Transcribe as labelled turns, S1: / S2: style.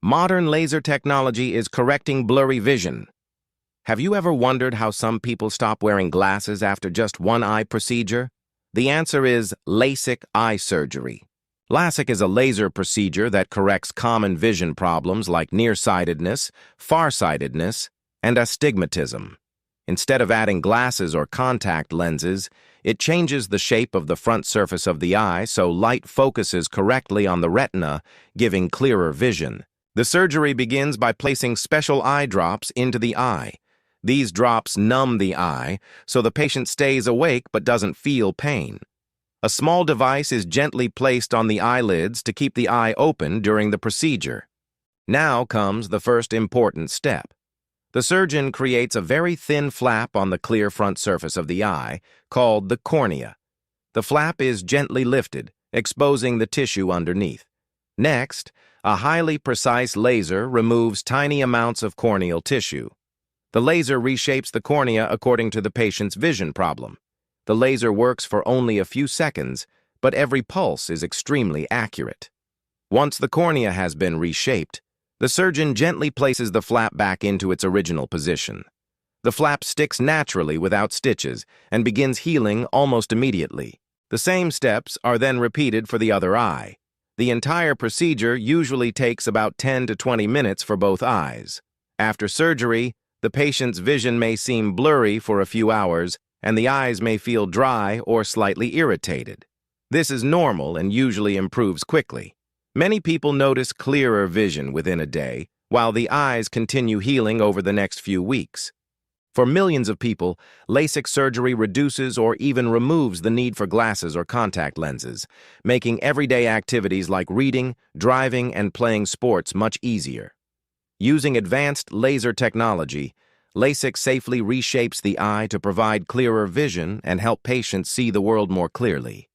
S1: Modern laser technology is correcting blurry vision. Have you ever wondered how some people stop wearing glasses after just one eye procedure? The answer is LASIK eye surgery. LASIK is a laser procedure that corrects common vision problems like nearsightedness, farsightedness, and astigmatism. Instead of adding glasses or contact lenses, it changes the shape of the front surface of the eye so light focuses correctly on the retina, giving clearer vision. The surgery begins by placing special eye drops into the eye. These drops numb the eye, so the patient stays awake but doesn't feel pain. A small device is gently placed on the eyelids to keep the eye open during the procedure. Now comes the first important step. The surgeon creates a very thin flap on the clear front surface of the eye, called the cornea. The flap is gently lifted, exposing the tissue underneath. Next, a highly precise laser removes tiny amounts of corneal tissue. The laser reshapes the cornea according to the patient's vision problem. The laser works for only a few seconds, but every pulse is extremely accurate. Once the cornea has been reshaped, the surgeon gently places the flap back into its original position. The flap sticks naturally without stitches and begins healing almost immediately. The same steps are then repeated for the other eye. The entire procedure usually takes about 10 to 20 minutes for both eyes. After surgery, the patient's vision may seem blurry for a few hours, and the eyes may feel dry or slightly irritated. This is normal and usually improves quickly. Many people notice clearer vision within a day, while the eyes continue healing over the next few weeks. For millions of people, LASIK surgery reduces or even removes the need for glasses or contact lenses, making everyday activities like reading, driving, and playing sports much easier. Using advanced laser technology, LASIK safely reshapes the eye to provide clearer vision and help patients see the world more clearly.